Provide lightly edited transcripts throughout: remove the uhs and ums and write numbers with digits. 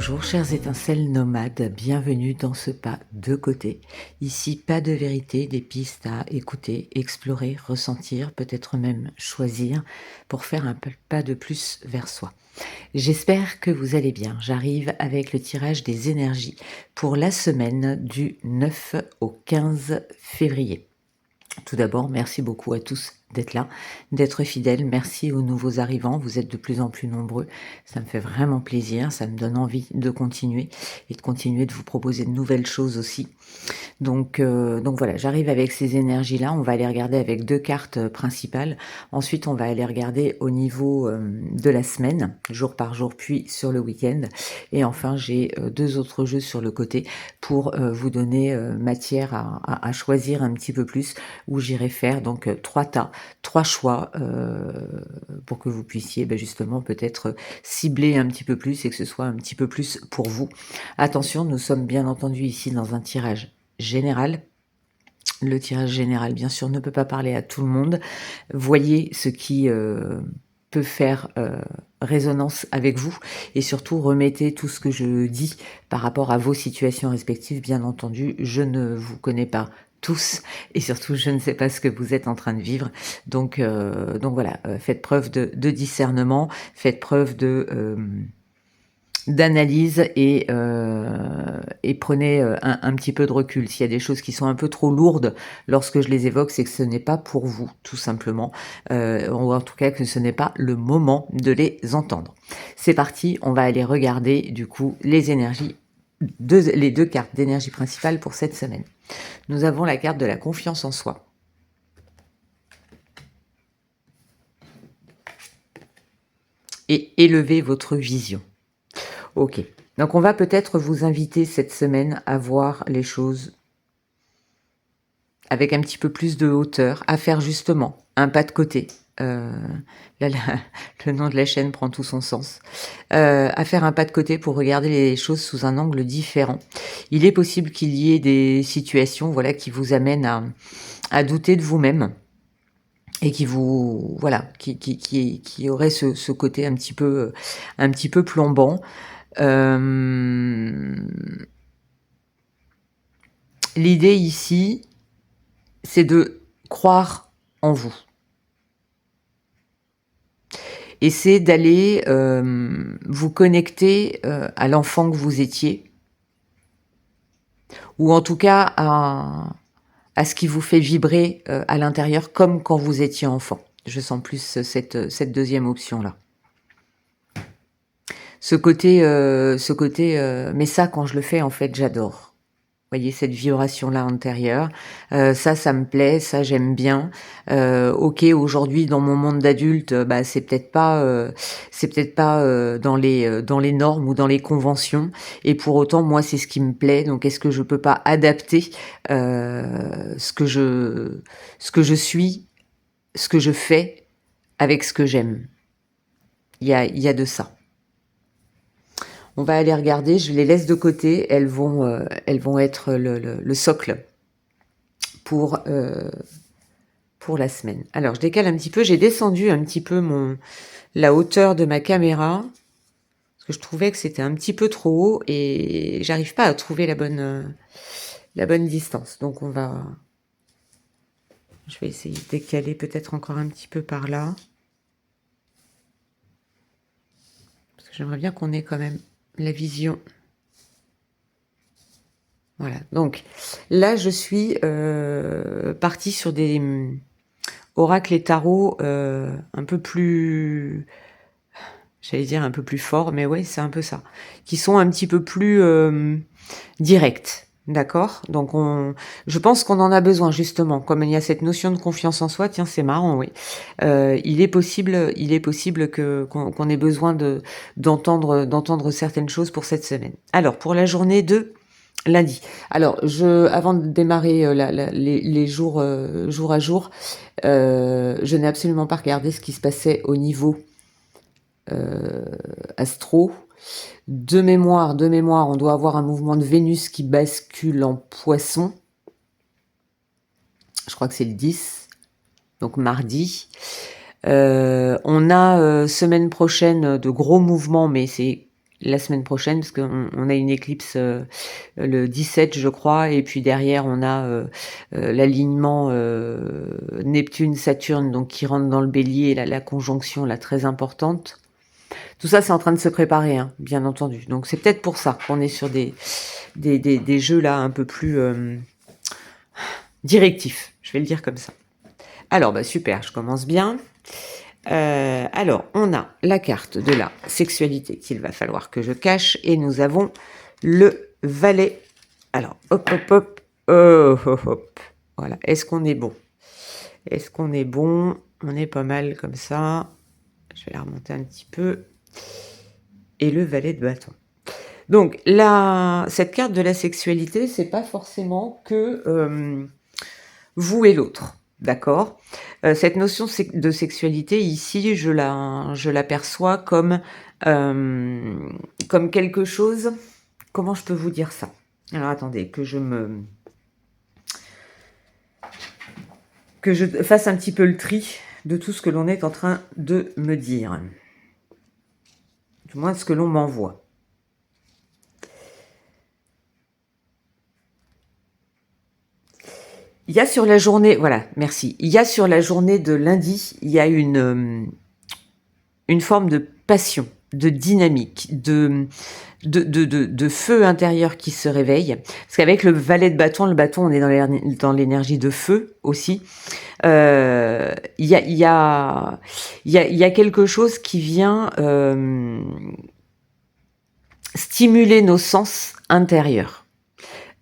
Bonjour chères étincelles nomades, bienvenue dans ce pas de côté. Ici, pas de vérité, des pistes à écouter, explorer, ressentir, peut-être même choisir pour faire un pas de plus vers soi. J'espère que vous allez bien. J'arrive avec le tirage des énergies pour la semaine du 9 au 15 février. Tout d'abord, merci beaucoup à tous d'être là, d'être fidèles. Merci aux nouveaux arrivants. Vous êtes de plus en plus nombreux. Ça me fait vraiment plaisir. Ça me donne envie de continuer et de continuer de vous proposer de nouvelles choses aussi. Donc voilà, j'arrive avec ces énergies-là. On va aller regarder avec deux cartes principales. Ensuite, on va aller regarder au niveau de la semaine, jour par jour, puis sur le week-end. Et enfin, j'ai deux autres jeux sur le côté pour vous donner matière à choisir un petit peu plus où j'irai faire donc trois tas, trois choix pour que vous puissiez justement peut-être cibler un petit peu plus et que ce soit un petit peu plus pour vous. Attention, nous sommes bien entendu ici dans un tirage général. Le tirage général, bien sûr, ne peut pas parler à tout le monde. Voyez ce qui peut faire résonance avec vous et surtout remettez tout ce que je dis par rapport à vos situations respectives. Bien entendu, je ne vous connais pas tous et surtout je ne sais pas ce que vous êtes en train de vivre. Donc voilà, faites preuve de discernement, faites preuve d'analyse et prenez un petit peu de recul. S'il y a des choses qui sont un peu trop lourdes lorsque je les évoque, c'est que ce n'est pas pour vous, tout simplement, ou en tout cas que ce n'est pas le moment de les entendre. C'est parti, on va aller regarder du coup les énergies, les deux cartes d'énergie principale pour cette semaine. Nous avons la carte de la confiance en soi. Et élevez votre vision. Ok, donc on va peut-être vous inviter cette semaine à voir les choses avec un petit peu plus de hauteur, à faire justement un pas de côté. Là, le nom de la chaîne prend tout son sens. À faire un pas de côté pour regarder les choses sous un angle différent. Il est possible qu'il y ait des situations, voilà, qui vous amènent à douter de vous-même et qui vous, voilà, qui aurait ce côté un petit peu plombant. L'idée ici, c'est de croire en vous. Et c'est d'aller vous connecter à l'enfant que vous étiez, ou en tout cas à ce qui vous fait vibrer à l'intérieur, comme quand vous étiez enfant. Je sens plus cette deuxième option-là. Ce côté, mais ça, quand je le fais, en fait, j'adore. Vous voyez cette vibration-là intérieure, ça me plaît, ça j'aime bien. Ok, aujourd'hui dans mon monde d'adulte, c'est peut-être pas dans les normes ou dans les conventions. Et pour autant, moi c'est ce qui me plaît. Donc est-ce que je peux pas adapter ce que je suis, ce que je fais avec ce que j'aime. Il y a de ça. On va aller regarder, je les laisse de côté, elles vont être le socle pour la semaine. Alors, je décale un petit peu, j'ai descendu un petit peu la hauteur de ma caméra, parce que je trouvais que c'était un petit peu trop haut et j'arrive pas à trouver la bonne distance. Donc, je vais essayer de décaler peut-être encore un petit peu par là. Parce que j'aimerais bien qu'on ait quand même la vision. Voilà, donc là je suis partie sur des oracles et tarots un peu plus, j'allais dire un peu plus forts, mais ouais c'est un peu ça, qui sont un petit peu plus directs, d'accord. Donc je pense qu'on en a besoin justement, comme il y a cette notion de confiance en soi. Tiens, c'est marrant, oui. Il est possible qu'on ait besoin d'entendre certaines choses pour cette semaine. Alors pour la journée de lundi. Alors, avant de démarrer les jours jour à jour, je n'ai absolument pas regardé ce qui se passait au niveau astro. De mémoire, on doit avoir un mouvement de Vénus qui bascule en Poisson. Je crois que c'est le 10, donc mardi. On a semaine prochaine de gros mouvements, mais c'est la semaine prochaine, parce qu'on a une éclipse le 17, je crois, et puis derrière, on a l'alignement Neptune-Saturne, donc qui rentre dans le bélier, la conjonction là, très importante. Tout ça, c'est en train de se préparer, hein, bien entendu. Donc c'est peut-être pour ça qu'on est sur des jeux là un peu plus directifs, je vais le dire comme ça. Alors, bah super, je commence bien. Alors, on a la carte de la sexualité qu'il va falloir que je cache, et nous avons le valet. Alors, hop, hop, hop, hop, hop. Voilà, est-ce qu'on est bon? Est-ce qu'on est bon? On est pas mal comme ça. Je vais la remonter un petit peu. Et le valet de bâton. Donc, cette carte de la sexualité, c'est pas forcément que vous et l'autre. D'accord. Cette notion de sexualité, ici, je la perçois comme quelque chose... Comment je peux vous dire ça? Alors, attendez, que je fasse un petit peu le tri de tout ce que l'on est en train de me dire. Du moins, ce que l'on m'envoie. Il y a sur la journée, voilà, merci. Il y a sur la journée de lundi, il y a une forme de passion, de dynamique, de feu intérieur qui se réveille. Parce qu'avec le valet de bâton, on est dans l'énergie de feu aussi. Il y a quelque chose qui vient stimuler nos sens intérieurs.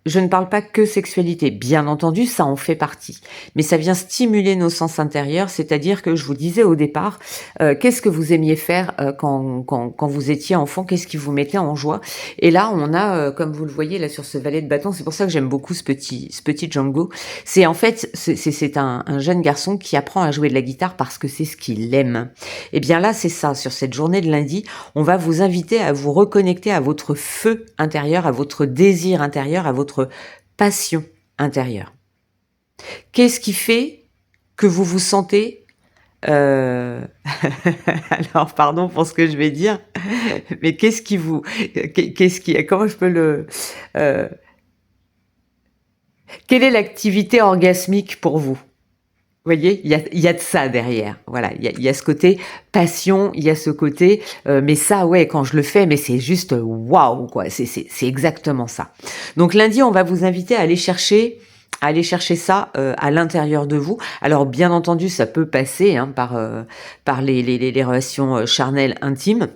Je ne parle pas que sexualité, bien entendu, ça en fait partie. Mais ça vient stimuler nos sens intérieurs, c'est-à-dire que je vous disais au départ, qu'est-ce que vous aimiez faire quand vous étiez enfant, qu'est-ce qui vous mettait en joie? Et là, on a, comme vous le voyez là sur ce valet de bâton, c'est pour ça que j'aime beaucoup ce petit Django. C'est en fait, c'est un jeune garçon qui apprend à jouer de la guitare parce que c'est ce qu'il aime. Et bien là, c'est ça, sur cette journée de lundi, on va vous inviter à vous reconnecter à votre feu intérieur, à votre désir intérieur, à votre passion intérieure. Qu'est-ce qui fait que vous vous sentez alors pardon pour ce que je vais dire, mais comment je peux le quelle est l'activité orgasmique pour vous? Vous voyez, il y a de ça derrière. Voilà, il y a ce côté passion, il y a ce côté, mais ça, ouais, quand je le fais, mais c'est juste waouh, quoi. C'est exactement ça. Donc lundi, on va vous inviter à aller chercher ça à l'intérieur de vous. Alors bien entendu, ça peut passer par les relations charnelles intimes.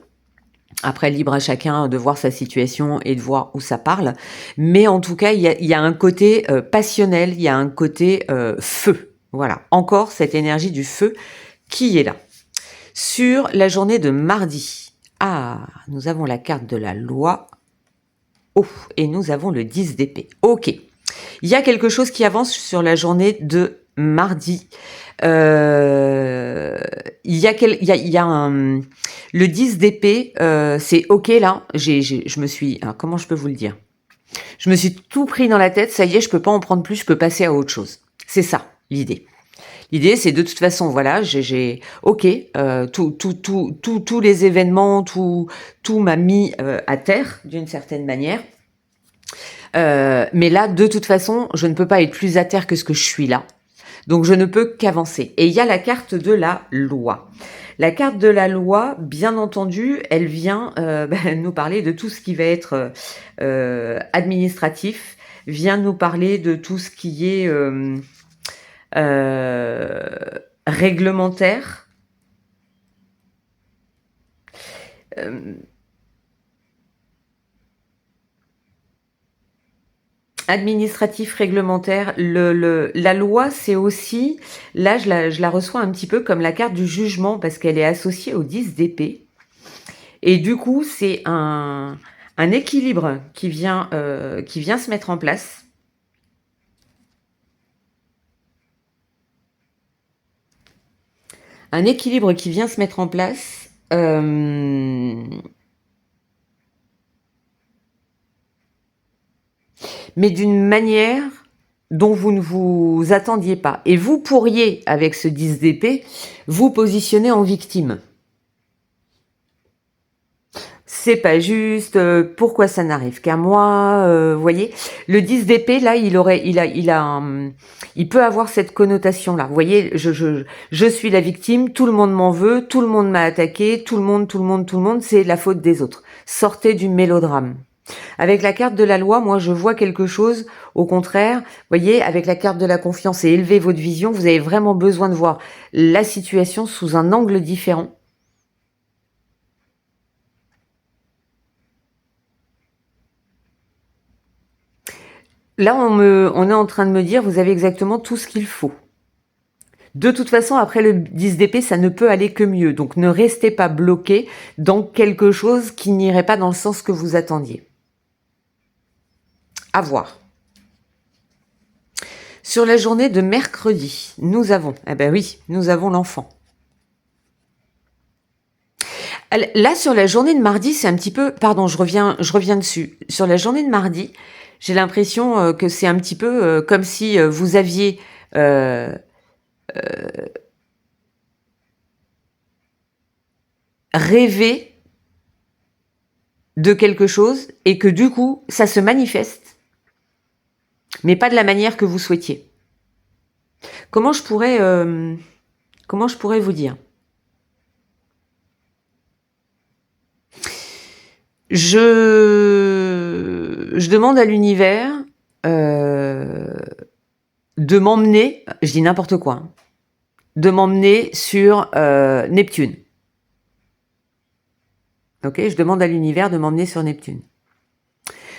Après, libre à chacun de voir sa situation et de voir où ça parle. Mais en tout cas, il y a un côté passionnel, il y a un côté feu. Voilà, encore cette énergie du feu qui est là. Sur la journée de mardi, nous avons la carte de la loi. Oh, et nous avons le 10 d'épée. Ok, il y a quelque chose qui avance sur la journée de mardi. Il y a le 10 d'épée, c'est ok là. Je me suis, alors comment je peux vous le dire? Je me suis tout pris dans la tête. Ça y est, je peux pas en prendre plus. Je peux passer à autre chose. C'est ça l'idée. L'idée, c'est de toute façon, voilà, tous les événements, tout m'a mis à terre d'une certaine manière. Mais là, de toute façon, je ne peux pas être plus à terre que ce que je suis là. Donc, je ne peux qu'avancer. Et il y a la carte de la loi. La carte de la loi, bien entendu, elle vient nous parler de tout ce qui va être administratif, vient nous parler de tout ce qui est réglementaire. Administratif, réglementaire, la loi, c'est aussi, là je la reçois un petit peu comme la carte du jugement parce qu'elle est associée au 10 d'épée. Et du coup, c'est un équilibre qui vient se mettre en place. Un équilibre qui vient se mettre en place. Mais d'une manière dont vous ne vous attendiez pas. Et vous pourriez, avec ce 10 d'épée, vous positionner en victime. c'est pas juste, pourquoi ça n'arrive qu'à moi, vous voyez? Le 10 d'épée, là, il peut avoir cette connotation-là. Vous voyez, je suis la victime, tout le monde m'en veut, tout le monde m'a attaqué, tout le monde, c'est la faute des autres. Sortez du mélodrame. Avec la carte de la loi, moi, je vois quelque chose, au contraire, vous voyez, avec la carte de la confiance et élever votre vision, vous avez vraiment besoin de voir la situation sous un angle différent. Là, on est en train de me dire, vous avez exactement tout ce qu'il faut. De toute façon, après le 10 d'épée, ça ne peut aller que mieux. Donc, ne restez pas bloqué dans quelque chose qui n'irait pas dans le sens que vous attendiez. À voir. Sur la journée de mercredi, nous avons l'enfant. Là, sur la journée de mardi, c'est un petit peu... Pardon, je reviens dessus. Sur la journée de mardi, j'ai l'impression que c'est un petit peu comme si vous aviez... rêvé de quelque chose et que du coup, ça se manifeste, mais pas de la manière que vous souhaitiez. Comment je pourrais vous dire? Je demande à l'univers de m'emmener, je dis n'importe quoi, hein, de m'emmener sur Neptune. Ok, je demande à l'univers de m'emmener sur Neptune.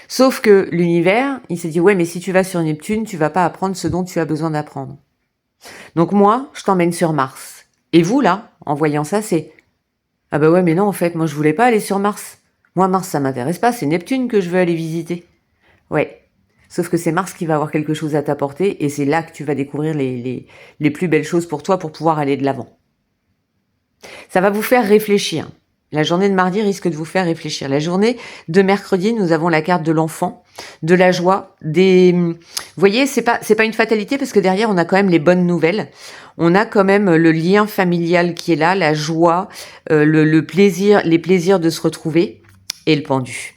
Sauf que l'univers, il s'est dit, ouais, mais si tu vas sur Neptune, tu vas pas apprendre ce dont tu as besoin d'apprendre. Donc moi, je t'emmène sur Mars. Et vous, là, en voyant ça, c'est, ah bah ouais, mais non, en fait, moi, je voulais pas aller sur Mars. Moi, Mars, ça m'intéresse pas, c'est Neptune que je veux aller visiter. Ouais. Sauf que c'est Mars qui va avoir quelque chose à t'apporter, et c'est là que tu vas découvrir les plus belles choses pour toi pour pouvoir aller de l'avant. Ça va vous faire réfléchir. La journée de mardi risque de vous faire réfléchir. La journée de mercredi, nous avons la carte de l'enfant, de la joie, vous voyez, c'est pas une fatalité parce que derrière, on a quand même les bonnes nouvelles. On a quand même le lien familial qui est là, la joie, le plaisir, les plaisirs de se retrouver et le pendu.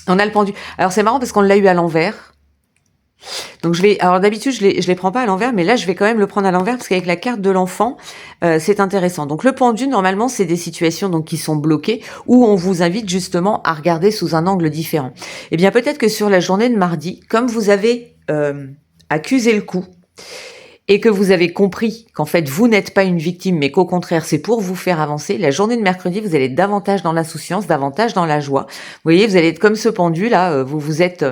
On a le pendu. Alors, c'est marrant parce qu'on l'a eu à l'envers. Donc alors d'habitude je les prends pas à l'envers, mais là je vais quand même le prendre à l'envers parce qu'avec la carte de l'enfant, c'est intéressant. Donc le pendu, normalement, c'est des situations donc qui sont bloquées où on vous invite justement à regarder sous un angle différent. Eh bien peut-être que sur la journée de mardi, comme vous avez accusé le coup et que vous avez compris qu'en fait vous n'êtes pas une victime, mais qu'au contraire c'est pour vous faire avancer, la journée de mercredi vous allez être davantage dans l'insouciance, davantage dans la joie. Vous voyez, vous allez être comme ce pendu là, vous êtes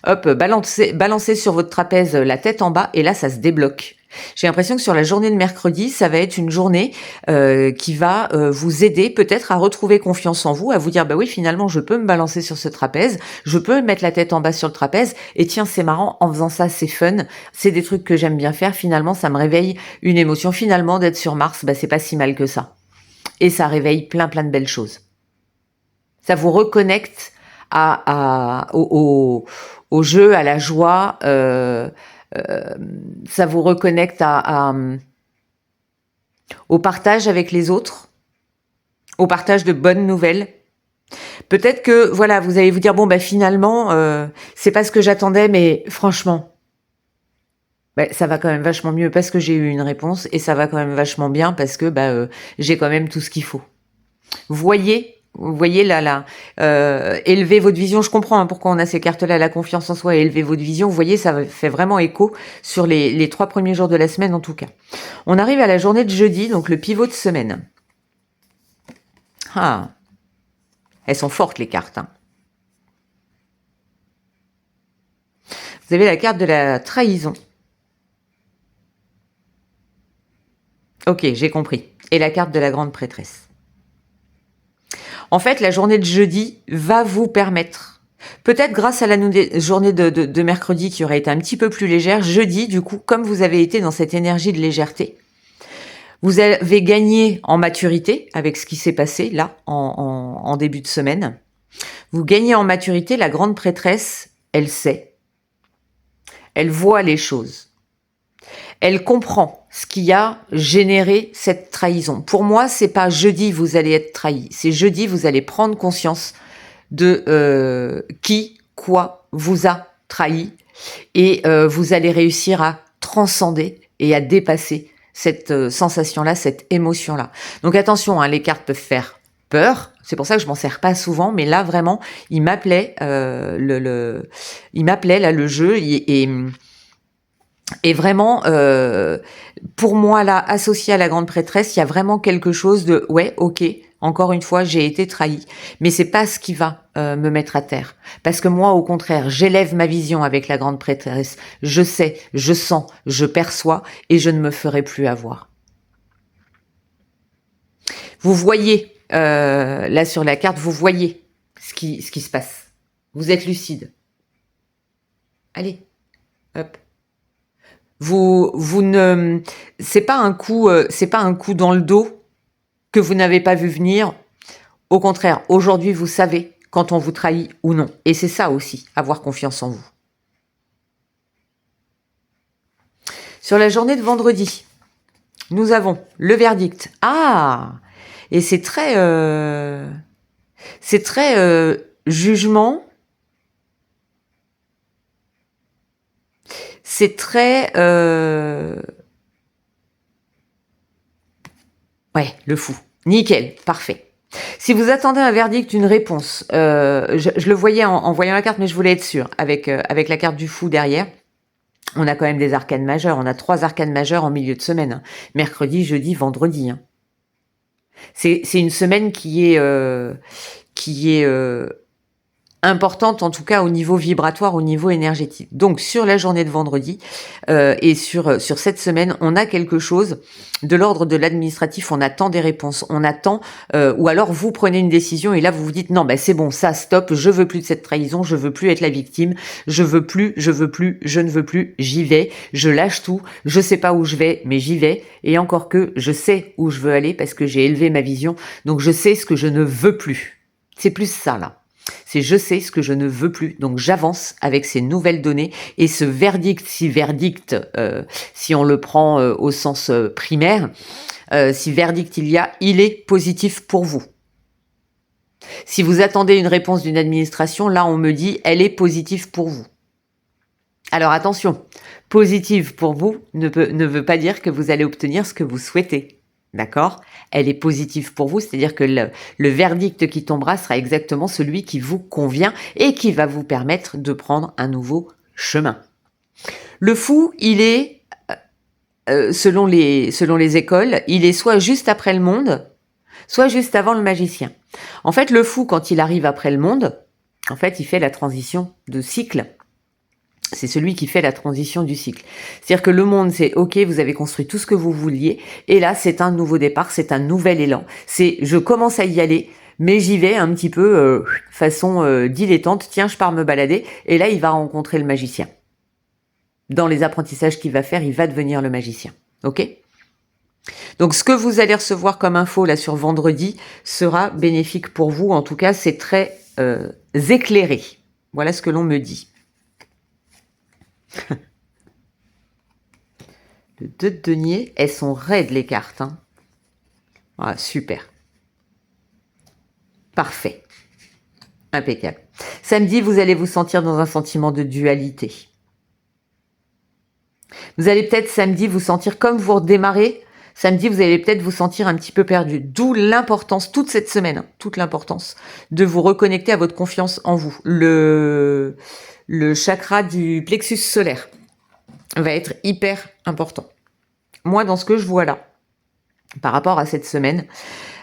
balancé sur votre trapèze, la tête en bas, et là ça se débloque. J'ai l'impression que sur la journée de mercredi, ça va être une journée qui va vous aider peut-être à retrouver confiance en vous, à vous dire bah oui, finalement je peux me balancer sur ce trapèze, je peux mettre la tête en bas sur le trapèze, et tiens, c'est marrant, en faisant ça c'est fun, c'est des trucs que j'aime bien faire, finalement ça me réveille une émotion, finalement d'être sur Mars, bah c'est pas si mal que ça. Et ça réveille plein de belles choses. Ça vous reconnecte au jeu, à la joie, ça vous reconnecte au partage avec les autres, au partage de bonnes nouvelles. Peut-être que voilà, vous allez vous dire bon bah finalement c'est pas ce que j'attendais, mais franchement ça va quand même vachement mieux parce que j'ai eu une réponse, et ça va quand même vachement bien parce que j'ai quand même tout ce qu'il faut. Vous voyez là, élevez votre vision. Je comprends pourquoi on a ces cartes-là, la confiance en soi et élever votre vision. Vous voyez, ça fait vraiment écho sur les 3 premiers jours de la semaine en tout cas. On arrive à la journée de jeudi, donc le pivot de semaine. Ah, elles sont fortes les cartes. Hein. Vous avez la carte de la trahison. Ok, j'ai compris. Et la carte de la grande prêtresse. En fait, la journée de jeudi va vous permettre, peut-être grâce à la journée de mercredi qui aurait été un petit peu plus légère, jeudi, du coup, comme vous avez été dans cette énergie de légèreté, vous avez gagné en maturité avec ce qui s'est passé là, en début de semaine. Vous gagnez en maturité, la grande prêtresse, elle sait. Elle voit les choses. Elle comprend ce qui a généré cette trahison. Pour moi, c'est pas jeudi vous allez être trahi, c'est jeudi vous allez prendre conscience de qui, quoi vous a trahi et vous allez réussir à transcender et à dépasser cette sensation-là, cette émotion-là. Donc attention, hein, les cartes peuvent faire peur. C'est pour ça que je m'en sers pas souvent, mais là vraiment, il m'appelait il m'appelait là le jeu et vraiment pour moi là, associé à la grande prêtresse, il y a vraiment quelque chose de ouais, ok. Encore une fois, j'ai été trahi, mais c'est pas ce qui va me mettre à terre. Parce que moi, au contraire, j'élève ma vision avec la grande prêtresse. Je sais, je sens, je perçois, et je ne me ferai plus avoir. Vous voyez là sur la carte, vous voyez ce qui se passe. Vous êtes lucide. Allez, hop. Vous ne, c'est pas un coup dans le dos que vous n'avez pas vu venir. Au contraire, aujourd'hui, vous savez quand on vous trahit ou non. Et c'est ça aussi, avoir confiance en vous. Sur la journée de vendredi, nous avons le verdict. Ah! Et c'est très jugement. C'est très ouais, le fou. Nickel, parfait. Si vous attendez un verdict, une réponse, je le voyais en voyant la carte, mais je voulais être sûre, avec la carte du fou derrière. On a quand même des arcanes majeures. On a 3 arcanes majeures en milieu de semaine. Hein. Mercredi, jeudi, vendredi. Hein. C'est une semaine qui est importante, en tout cas au niveau vibratoire, au niveau énergétique. Donc sur la journée de vendredi et sur cette semaine, on a quelque chose de l'ordre de l'administratif, on attend des réponses, on attend, ou alors vous prenez une décision et là vous vous dites non, ben c'est bon, ça stop, je veux plus de cette trahison, je veux plus être la victime, je ne veux plus, j'y vais, je lâche tout, je sais pas où je vais, mais j'y vais, et encore que je sais où je veux aller parce que j'ai élevé ma vision, donc je sais ce que je ne veux plus. C'est plus ça là. C'est je sais ce que je ne veux plus, donc j'avance avec ces nouvelles données et ce verdict, si on le prend au sens primaire, si verdict il est positif pour vous. Si vous attendez une réponse d'une administration, là on me dit elle est positive pour vous. Alors attention, positive pour vous ne veut pas dire que vous allez obtenir ce que vous souhaitez. D'accord? Elle est positive pour vous, c'est-à-dire que le verdict qui tombera sera exactement celui qui vous convient et qui va vous permettre de prendre un nouveau chemin. Le fou, il est, selon les écoles, il est soit juste après le monde, soit juste avant le magicien. En fait, le fou, quand il arrive après le monde, en fait, il fait la transition de cycle. C'est celui qui fait la transition du cycle. C'est-à-dire que le monde, c'est ok, vous avez construit tout ce que vous vouliez, et là, c'est un nouveau départ, c'est un nouvel élan. C'est je commence à y aller, mais j'y vais un petit peu façon dilettante. Tiens, je pars me balader, et là, il va rencontrer le magicien. Dans les apprentissages qu'il va faire, il va devenir le magicien. Ok ? Donc, ce que vous allez recevoir comme info là sur vendredi sera bénéfique pour vous. En tout cas, c'est très éclairé. Voilà ce que l'on me dit. Le 2 de denier, elles sont raides les cartes. Hein. Ah, super. Parfait. Impeccable. Samedi, vous allez vous sentir dans un sentiment de dualité. Vous allez peut-être samedi vous sentir comme vous redémarrez. Samedi, vous allez peut-être vous sentir un petit peu perdu. D'où l'importance, toute cette semaine, hein, toute l'importance de vous reconnecter à votre confiance en vous. Le chakra du plexus solaire va être hyper important. Moi, dans ce que je vois là, par rapport à cette semaine,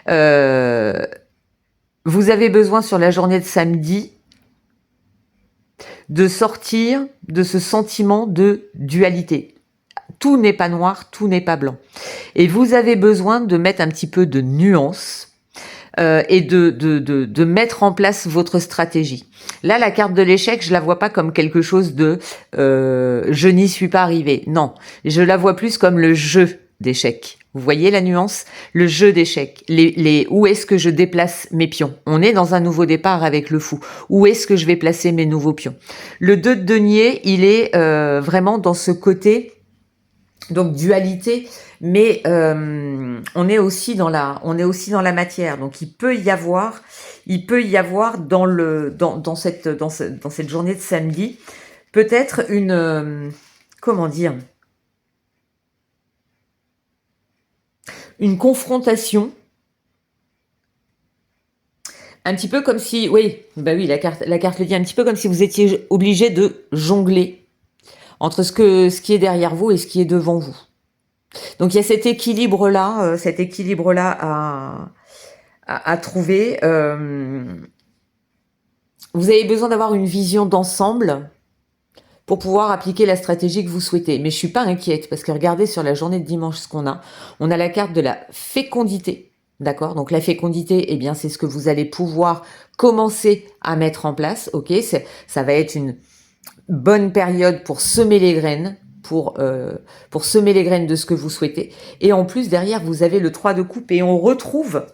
vous avez besoin sur la journée de samedi de sortir de ce sentiment de dualité. Tout n'est pas noir, tout n'est pas blanc. Et vous avez besoin de mettre un petit peu de nuance et de mettre en place votre stratégie. Là, la carte de l'échec, je la vois pas comme quelque chose de je n'y suis pas arrivé. Non, je la vois plus comme le jeu d'échecs. Vous voyez la nuance? Le jeu d'échecs. Où est-ce que je déplace mes pions? On est dans un nouveau départ avec le fou. Où est-ce que je vais placer mes nouveaux pions? Le 2 de denier, il est vraiment dans ce côté Donc dualité, mais on est aussi dans la matière. Donc il peut y avoir dans cette journée de samedi peut-être une comment dire, une confrontation, un petit peu comme si, oui, bah oui, la carte le dit, un petit peu comme si vous étiez obligé de jongler entre ce qui est derrière vous et ce qui est devant vous. Donc il y a cet équilibre-là, à trouver. Vous avez besoin d'avoir une vision d'ensemble pour pouvoir appliquer la stratégie que vous souhaitez. Mais je suis pas inquiète parce que regardez sur la journée de dimanche ce qu'on a. On a la carte de la fécondité. D'accord? Donc la fécondité, eh bien, c'est ce que vous allez pouvoir commencer à mettre en place. Ok? Ça va être une bonne période pour semer les graines, pour semer les graines de ce que vous souhaitez. Et en plus, derrière, vous avez le 3 de coupe et on retrouve,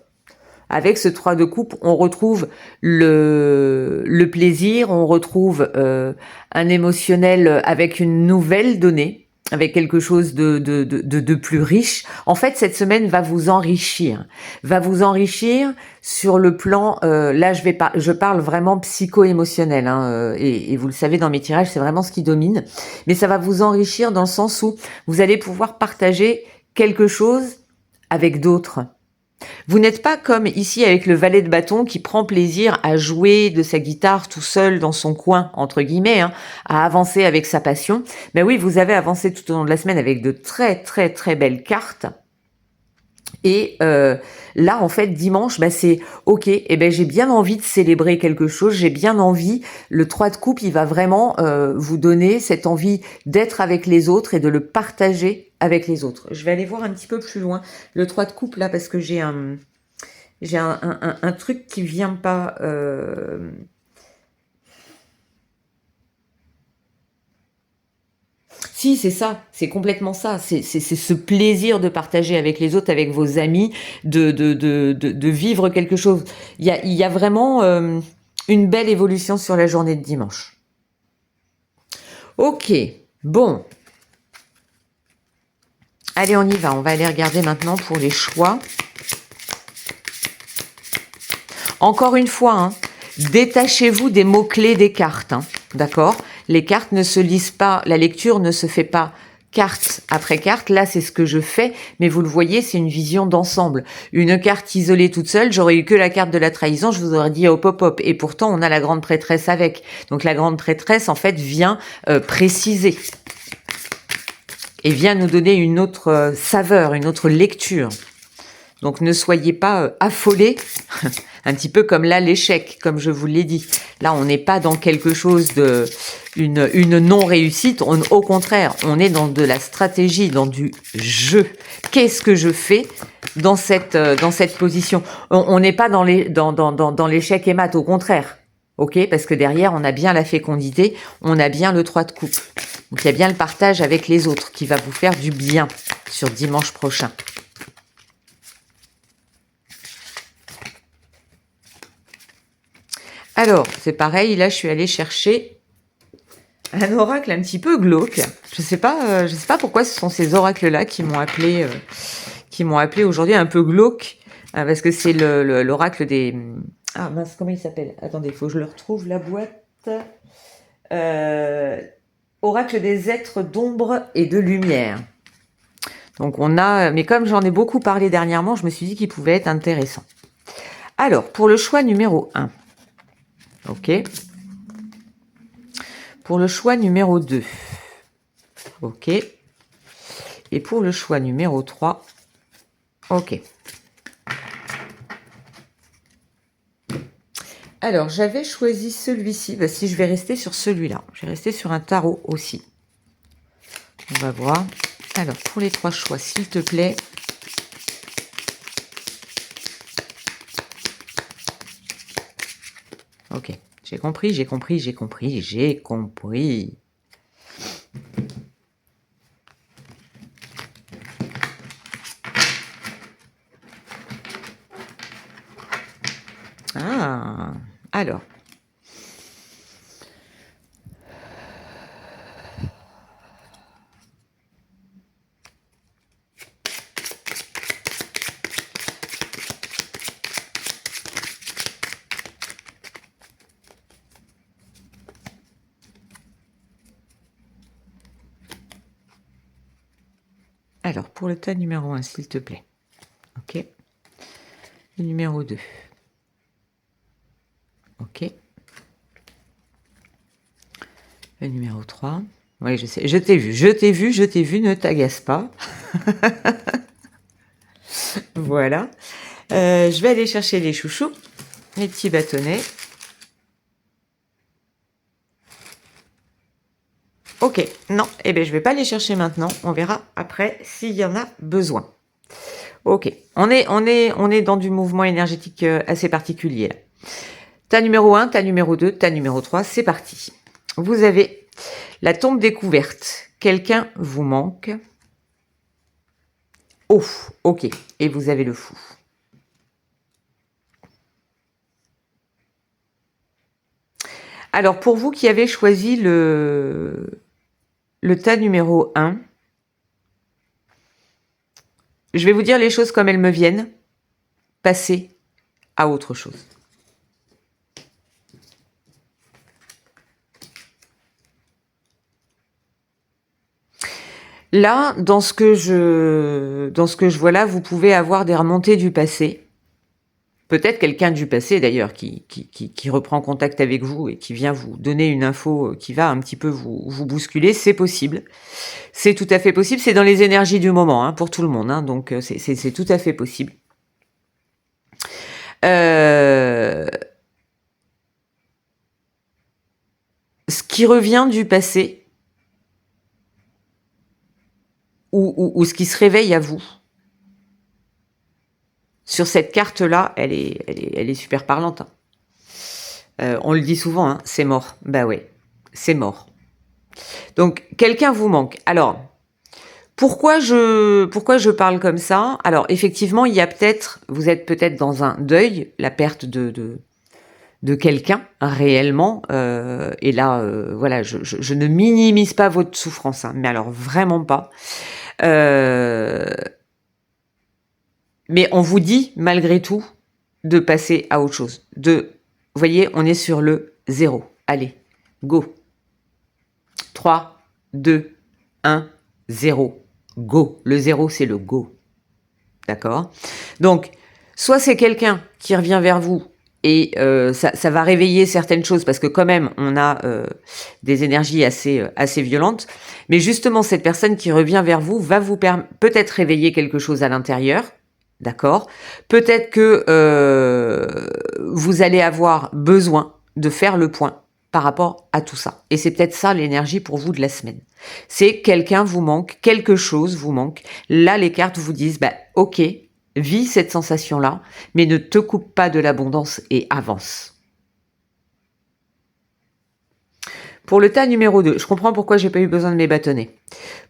avec ce 3 de coupe, on retrouve le plaisir, on retrouve un émotionnel avec une nouvelle donnée, avec quelque chose de plus riche. En fait, cette semaine va vous enrichir sur le plan, là je parle vraiment psycho-émotionnel, hein, et vous le savez dans mes tirages, c'est vraiment ce qui domine, mais ça va vous enrichir dans le sens où vous allez pouvoir partager quelque chose avec d'autres. Vous n'êtes pas comme ici avec le valet de bâton qui prend plaisir à jouer de sa guitare tout seul dans son coin, entre guillemets, hein, à avancer avec sa passion. Ben oui, vous avez avancé tout au long de la semaine avec de très très très belles cartes. Et là, en fait, dimanche, bah, c'est ok. Et ben, j'ai bien envie de célébrer quelque chose. J'ai bien envie. Le 3 de coupe, il va vraiment vous donner cette envie d'être avec les autres et de le partager avec les autres. Je vais aller voir un petit peu plus loin le 3 de coupe là parce que j'ai un truc qui vient pas. Si, c'est ça, c'est complètement ça. C'est ce plaisir de partager avec les autres, avec vos amis, de vivre quelque chose. Il y a vraiment une belle évolution sur la journée de dimanche. Ok, bon. Allez, on y va. On va aller regarder maintenant pour les choix. Encore une fois, hein, détachez-vous des mots-clés des cartes. Hein, d'accord? Les cartes ne se lisent pas, la lecture ne se fait pas carte après carte. Là, c'est ce que je fais, mais vous le voyez, c'est une vision d'ensemble. Une carte isolée toute seule, j'aurais eu que la carte de la trahison, je vous aurais dit hop hop hop. Et pourtant, on a la grande prêtresse avec. Donc la grande prêtresse, en fait, vient préciser et vient nous donner une autre saveur, une autre lecture. Donc ne soyez pas affolés, un petit peu comme là l'échec, comme je vous l'ai dit. Là, on n'est pas dans quelque chose de une non-réussite, au contraire, on est dans de la stratégie, dans du jeu. Qu'est-ce que je fais dans cette position? On n'est pas dans l'échec et mat, au contraire. Ok, parce que derrière, on a bien la fécondité, on a bien le 3 de coupe. Donc il y a bien le partage avec les autres qui va vous faire du bien sur dimanche prochain. Alors, c'est pareil, là je suis allée chercher un oracle un petit peu glauque. Je sais pas pourquoi ce sont ces oracles-là qui m'ont appelé aujourd'hui un peu glauque, parce que c'est l'oracle des... Ah mince, comment il s'appelle? Attendez, il faut que je le retrouve, la boîte. Oracle des êtres d'ombre et de lumière. Donc on a... Mais comme j'en ai beaucoup parlé dernièrement, je me suis dit qu'il pouvait être intéressant. Alors, pour le choix numéro 1. Ok. Pour le choix numéro 2. Ok. Et pour le choix numéro 3. Ok. Alors, j'avais choisi celui-ci. Bah, si je vais rester sur celui-là. Je vais rester sur un tarot aussi. On va voir. Alors, pour les 3 choix, s'il te plaît. Ok. J'ai compris. Ah, alors. Alors, pour le tas numéro 1, s'il te plaît. Ok. Le numéro 2. Ok. Le numéro 3. Oui, je sais. Je t'ai vu, ne t'agace pas. Voilà. Je vais aller chercher les chouchous, les petits bâtonnets. Ok, non, eh bien je vais pas les chercher maintenant. On verra après s'il y en a besoin. Ok, on est dans du mouvement énergétique assez particulier là. Tas numéro 1, tas numéro 2, tas numéro 3, c'est parti. Vous avez la tombe découverte. Quelqu'un vous manque. Oh, ok. Et vous avez le fou. Alors, pour vous qui avez choisi le tas numéro 1, je vais vous dire les choses comme elles me viennent. Passez à autre chose. Là, dans ce que je vois là, vous pouvez avoir des remontées du passé. Peut-être quelqu'un du passé d'ailleurs qui reprend contact avec vous et qui vient vous donner une info qui va un petit peu vous bousculer, c'est possible. C'est tout à fait possible, c'est dans les énergies du moment, hein, pour tout le monde, hein, donc c'est tout à fait possible. Ce qui revient du passé, ou ce qui se réveille à vous, sur cette carte-là, elle est super parlante. Hein. On le dit souvent, hein, c'est mort. Bah ouais, c'est mort. Donc, quelqu'un vous manque. Alors, pourquoi je parle comme ça? Alors, effectivement, il y a vous êtes peut-être dans un deuil, la perte de quelqu'un réellement. Et là, voilà, je ne minimise pas votre souffrance, hein, mais alors vraiment pas. Mais on vous dit, malgré tout, de passer à autre chose. Vous voyez, on est sur le 0. Allez, go. 3, 2, 1, 0. Go. Le 0, c'est le go. D'accord? Donc, soit c'est quelqu'un qui revient vers vous et ça va réveiller certaines choses parce que quand même, on a des énergies assez violentes. Mais justement, cette personne qui revient vers vous va vous peut-être réveiller quelque chose à l'intérieur. D'accord? Peut-être que vous allez avoir besoin de faire le point par rapport à tout ça. Et c'est peut-être ça l'énergie pour vous de la semaine. C'est quelqu'un vous manque, quelque chose vous manque. Là, les cartes vous disent, bah, ok, vis cette sensation-là, mais ne te coupe pas de l'abondance et avance. Pour le tas numéro 2, je comprends pourquoi j'ai pas eu besoin de mes bâtonnets.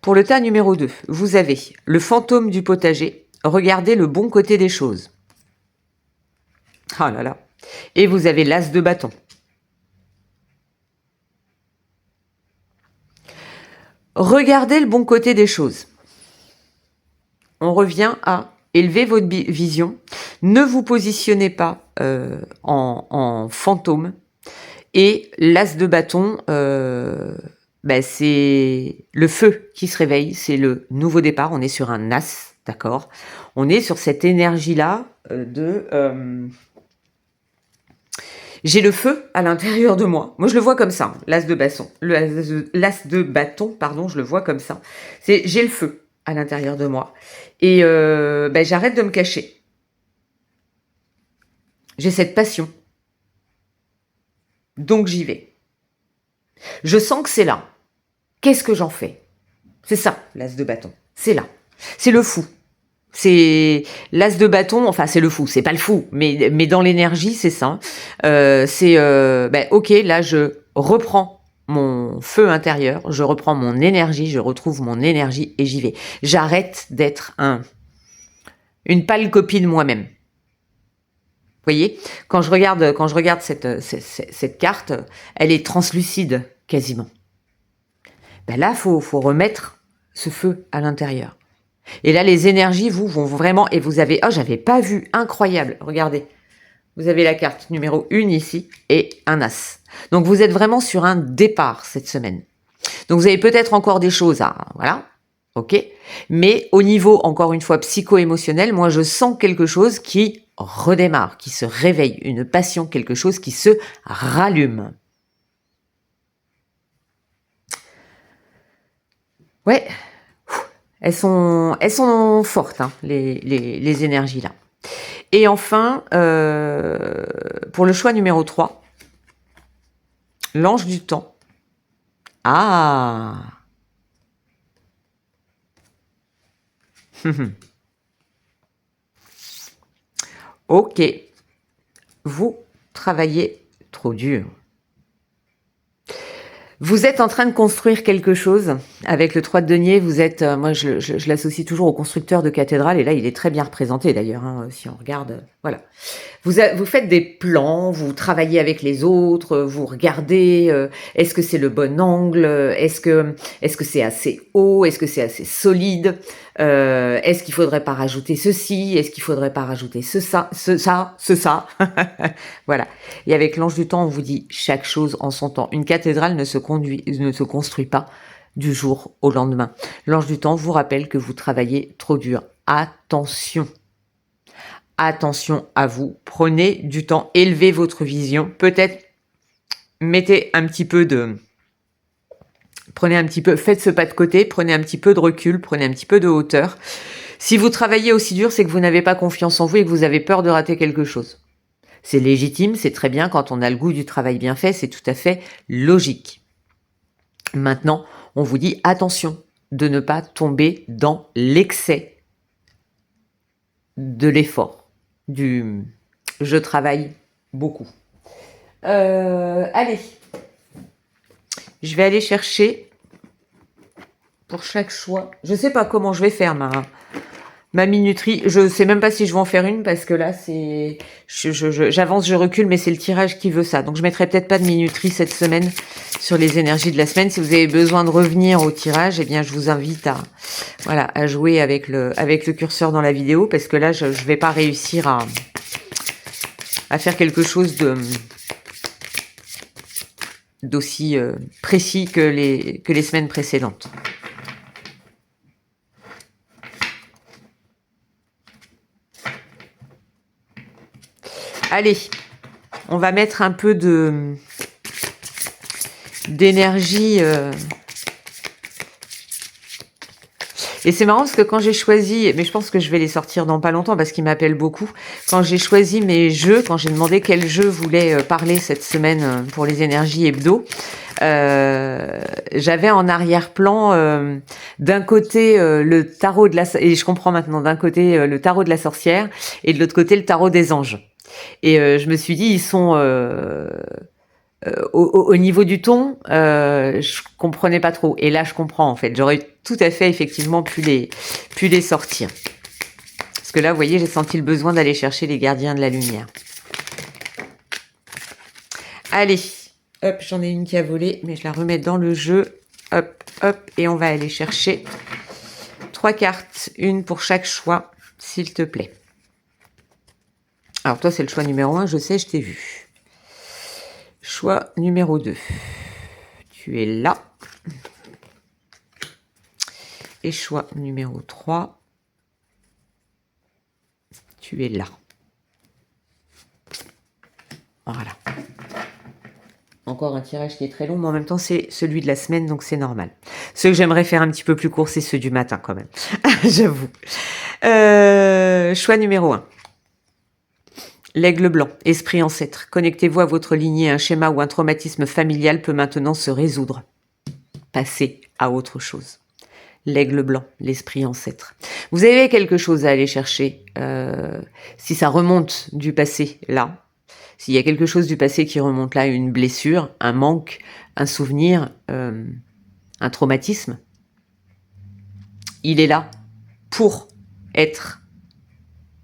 Pour le tas numéro 2, vous avez le fantôme du potager. Regardez le bon côté des choses. Ah là là. Et vous avez l'as de bâton. Regardez le bon côté des choses. On revient à élever votre vision. Ne vous positionnez pas en fantôme. Et l'as de bâton, c'est le feu qui se réveille. C'est le nouveau départ. On est sur un as, d'accord? On est sur cette énergie-là j'ai le feu à l'intérieur de moi. Moi, je le vois comme ça, l'as de bâton. L'as de bâton, pardon, je le vois comme ça. J'ai le feu à l'intérieur de moi. Et j'arrête de me cacher. J'ai cette passion. Donc, j'y vais. Je sens que c'est là. Qu'est-ce que j'en fais? C'est ça, l'as de bâton. C'est là. C'est le fou. C'est l'as de bâton, enfin c'est le fou, c'est pas le fou, mais dans l'énergie c'est ça. Ok, là je reprends mon feu intérieur, je reprends mon énergie, je retrouve mon énergie et j'y vais. J'arrête d'être une pâle copie de moi-même. Vous voyez, quand je regarde cette carte, elle est translucide quasiment. Ben là, faut remettre ce feu à l'intérieur. Et là, les énergies, vont vraiment... Et vous avez... Oh, j'avais pas vu. Incroyable. Regardez. Vous avez la carte numéro 1 ici et un as. Donc, vous êtes vraiment sur un départ cette semaine. Donc, vous avez peut-être encore des choses à... Voilà. ok? Mais au niveau, encore une fois, psycho-émotionnel, moi, je sens quelque chose qui redémarre, qui se réveille, une passion, quelque chose qui se rallume. Ouais, elles sont fortes, hein, les énergies là. Et enfin, pour le choix numéro 3, l'ange du temps. Ah. Ok, vous travaillez trop dur. Vous êtes en train de construire quelque chose avec le 3 de denier. Vous êtes, moi je l'associe toujours au constructeur de cathédrale, et là il est très bien représenté d'ailleurs, hein, si on regarde, voilà. Vous faites des plans, vous travaillez avec les autres, vous regardez, est-ce que c'est le bon angle, est-ce que c'est assez haut, est-ce que c'est assez solide, est-ce qu'il faudrait pas rajouter ceci, est-ce qu'il faudrait pas rajouter ça. Voilà. Et avec l'ange du temps, on vous dit chaque chose en son temps. Une cathédrale ne se construit pas du jour au lendemain. L'ange du temps vous rappelle que vous travaillez trop dur. Attention. Attention à vous. Prenez du temps, élevez votre vision. Peut-être mettez un petit peu de... faites ce pas de côté, prenez un petit peu de recul, prenez un petit peu de hauteur. Si vous travaillez aussi dur, c'est que vous n'avez pas confiance en vous et que vous avez peur de rater quelque chose. C'est légitime, c'est très bien quand on a le goût du travail bien fait, c'est tout à fait logique. Maintenant, on vous dit attention de ne pas tomber dans l'excès de l'effort, du je travaille beaucoup. Allez, je vais aller chercher pour chaque choix. Je sais pas comment je vais faire ma minuterie. Je sais même pas si je vais en faire une parce que là c'est j'avance, je recule, mais c'est le tirage qui veut ça. Donc je mettrai peut-être pas de minuterie cette semaine sur les énergies de la semaine. Si vous avez besoin de revenir au tirage, eh bien je vous invite à jouer avec le curseur dans la vidéo, parce que là je vais pas réussir à faire quelque chose d'aussi précis que les semaines précédentes. Allez, on va mettre un peu d'énergie. Et c'est marrant parce que quand j'ai choisi, mais je pense que je vais les sortir dans pas longtemps parce qu'ils m'appellent beaucoup. Quand j'ai choisi mes jeux, quand j'ai demandé quel jeu voulait parler cette semaine pour les énergies hebdo, j'avais en arrière-plan d'un côté le tarot de la... Et je comprends maintenant, d'un côté le tarot de la sorcière et de l'autre côté le tarot des anges. Et je me suis dit, ils sont au niveau du ton, je comprenais pas trop. Et là, je comprends en fait. J'aurais tout à fait effectivement pu les sortir. Parce que là, vous voyez, j'ai senti le besoin d'aller chercher les gardiens de la lumière. Allez, hop, j'en ai une qui a volé, mais je la remets dans le jeu. Hop, hop, et on va aller chercher 3 cartes, une pour chaque choix, s'il te plaît. Alors toi, c'est le choix numéro 1, je sais, je t'ai vu. Choix numéro 2. Tu es là. Et choix numéro 3. Tu es là. Voilà. Encore un tirage qui est très long, mais en même temps, c'est celui de la semaine, donc c'est normal. Ceux que j'aimerais faire un petit peu plus court, c'est ceux du matin quand même. J'avoue. Choix numéro 1. L'aigle blanc, esprit ancêtre. Connectez-vous à votre lignée. Un schéma ou un traumatisme familial peut maintenant se résoudre. Passez à autre chose. L'aigle blanc, l'esprit ancêtre. Vous avez quelque chose à aller chercher. Si ça remonte du passé, là. S'il y a quelque chose du passé qui remonte là, une blessure, un manque, un souvenir, un traumatisme, il est là pour être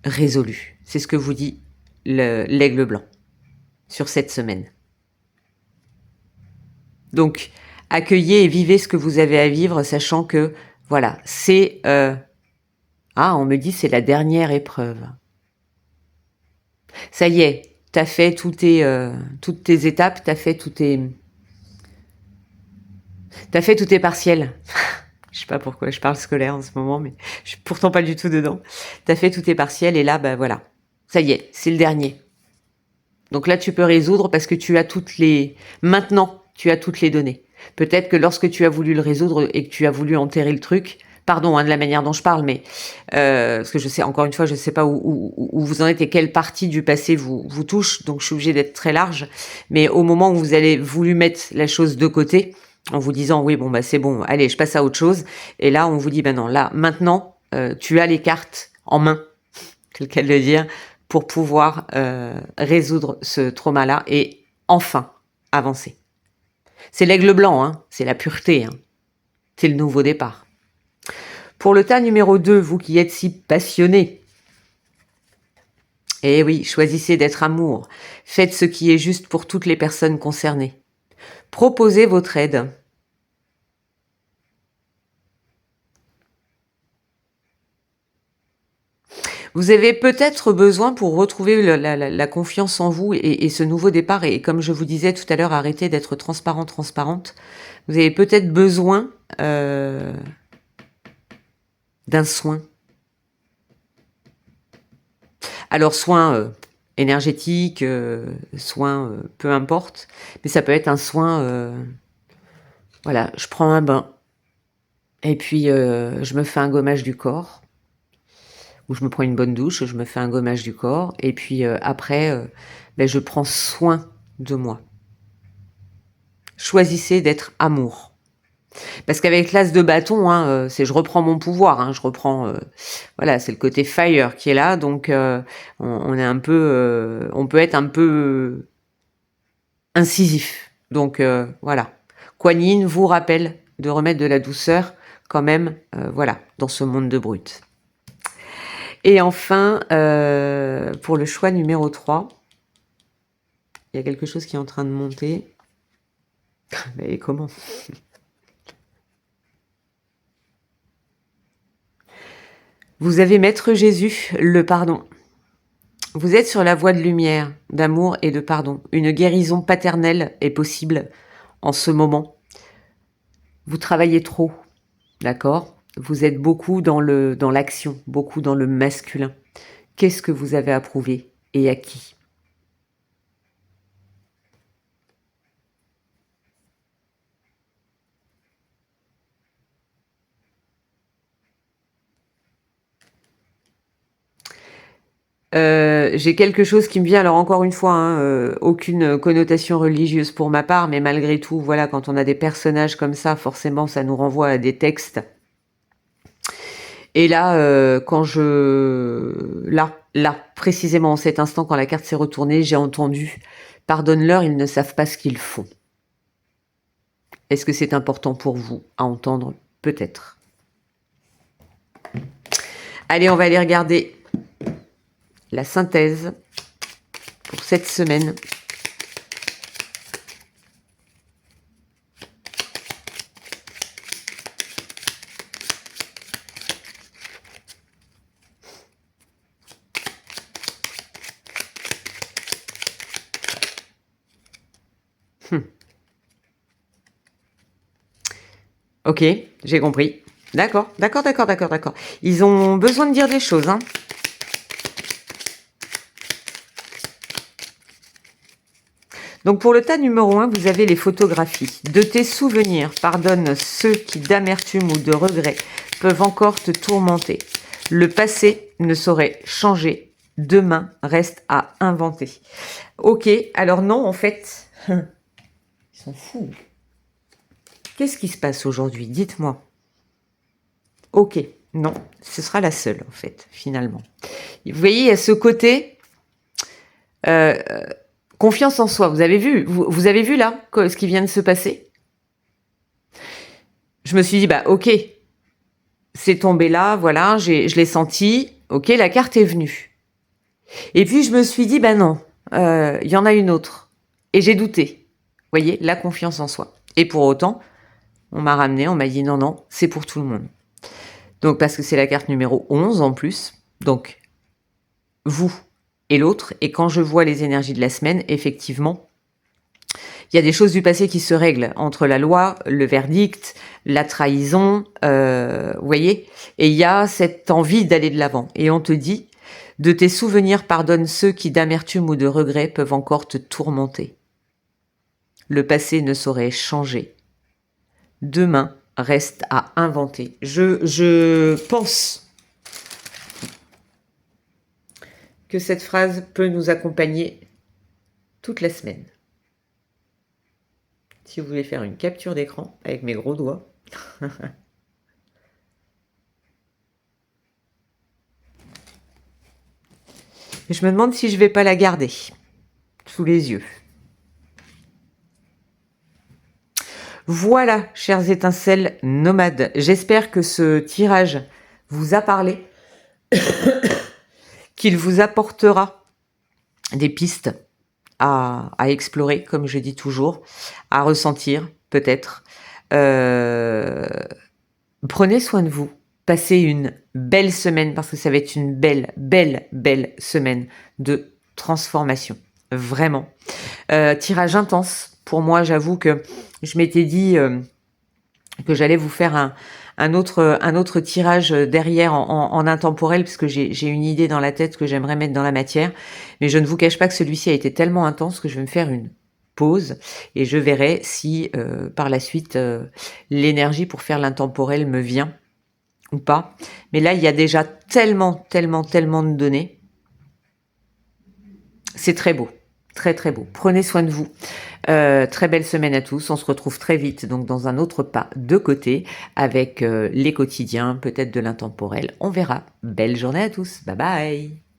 résolu. C'est ce que vous dit l'aigle blanc sur cette semaine. Donc, accueillez et vivez ce que vous avez à vivre, sachant que, voilà, c'est... on me dit c'est la dernière épreuve. Ça y est, t'as fait toutes tes étapes, t'as fait tous tes partiels. Je sais pas pourquoi je parle scolaire en ce moment, mais je suis pourtant pas du tout dedans. T'as fait tous tes partiels et là, bah voilà. Ça y est, c'est le dernier. Donc là, tu peux résoudre parce que tu as toutes les... Maintenant, tu as toutes les données. Peut-être que lorsque tu as voulu le résoudre et que tu as voulu enterrer le truc, pardon de la manière dont je parle, mais parce que je sais, encore une fois, je sais pas où vous en êtes et quelle partie du passé vous touche, donc je suis obligée d'être très large. Mais au moment où vous avez voulu mettre la chose de côté, en vous disant oui bon bah c'est bon, allez je passe à autre chose, et là on vous dit ben non, là maintenant tu as les cartes en main, c'est le cas de le dire, pour pouvoir résoudre ce trauma-là et enfin avancer. C'est l'aigle blanc, hein, c'est la pureté, hein, c'est le nouveau départ. Pour le tas numéro 2, vous qui êtes si passionné, eh oui, choisissez d'être amour. Faites ce qui est juste pour toutes les personnes concernées. Proposez votre aide. Vous avez peut-être besoin pour retrouver la confiance en vous et ce nouveau départ, et comme je vous disais tout à l'heure, arrêtez d'être transparente. Vous avez peut-être besoin d'un soin. Alors soin énergétique, soin peu importe, mais ça peut être un soin, voilà, je prends un bain et puis je me fais un gommage du corps, ou je me prends une bonne douche, je me fais un gommage du corps, et puis après, ben, je prends soin de moi. Choisissez d'être amour. Parce qu'avec l'as de bâton, hein, c'est je reprends mon pouvoir, hein, je reprends, voilà, c'est le côté fire qui est là, donc on est un peu, on peut être un peu incisif. Donc voilà, Kuan Yin vous rappelle de remettre de la douceur quand même, voilà, dans ce monde de brut. Et enfin, pour le choix numéro 3, il y a quelque chose qui est en train de monter. Mais comment ? Vous avez Maître Jésus, le pardon. Vous êtes sur la voie de lumière, d'amour et de pardon. Une guérison paternelle est possible en ce moment. Vous travaillez trop, d'accord ? Vous êtes beaucoup dans l'action, beaucoup dans le masculin. Qu'est-ce que vous avez à prouver et à qui ? J'ai quelque chose qui me vient, alors encore une fois, hein, aucune connotation religieuse pour ma part, mais malgré tout, voilà, quand on a des personnages comme ça, forcément, ça nous renvoie à des textes. Et là, là, précisément en cet instant, quand la carte s'est retournée, j'ai entendu « Pardonne-leur, ils ne savent pas ce qu'ils font ». Est-ce que c'est important pour vous à entendre ? Peut-être. Allez, on va aller regarder la synthèse pour cette semaine. Ok, j'ai compris. D'accord. Ils ont besoin de dire des choses, hein. Donc pour le tas numéro 1, vous avez les photographies. De tes souvenirs, pardonne ceux qui d'amertume ou de regret peuvent encore te tourmenter. Le passé ne saurait changer. Demain reste à inventer. Ok, alors non, en fait, ils sont fous. Qu'est-ce qui se passe aujourd'hui ? Dites-moi. Ok, non, ce sera la seule, en fait, finalement. Vous voyez, il y a ce côté... confiance en soi, vous avez vu, vous avez vu là ce qui vient de se passer ? Je me suis dit, bah ok, c'est tombé là, voilà, je l'ai senti, ok, la carte est venue. Et puis je me suis dit, bah non, y en a une autre. Et j'ai douté. Vous voyez, la confiance en soi. Et pour autant, on m'a ramené, on m'a dit non, non, c'est pour tout le monde. Donc parce que c'est la carte numéro 11 en plus, donc vous et l'autre, et quand je vois les énergies de la semaine, effectivement, il y a des choses du passé qui se règlent entre la loi, le verdict, la trahison, vous voyez. Et il y a cette envie d'aller de l'avant. Et on te dit, de tes souvenirs pardonne ceux qui d'amertume ou de regret peuvent encore te tourmenter. Le passé ne saurait changer. Demain reste à inventer. Je pense que cette phrase peut nous accompagner toute la semaine. Si vous voulez faire une capture d'écran avec mes gros doigts. Je me demande si je vais pas la garder sous les yeux. Voilà, chères étincelles nomades. J'espère que ce tirage vous a parlé, qu'il vous apportera des pistes à explorer, comme je dis toujours, à ressentir peut-être. Prenez soin de vous. Passez une belle semaine parce que ça va être une belle semaine de transformation. Vraiment. Tirage intense. Pour moi, j'avoue que je m'étais dit que j'allais vous faire un autre tirage derrière en intemporel puisque j'ai une idée dans la tête que j'aimerais mettre dans la matière. Mais je ne vous cache pas que celui-ci a été tellement intense que je vais me faire une pause et je verrai si par la suite l'énergie pour faire l'intemporel me vient ou pas. Mais là, il y a déjà tellement de données. C'est très beau. Très beau. Prenez soin de vous. Très belle semaine à tous. On se retrouve très vite donc dans un autre pas de côté avec les quotidiens, peut-être de l'intemporel. On verra. Belle journée à tous. Bye bye.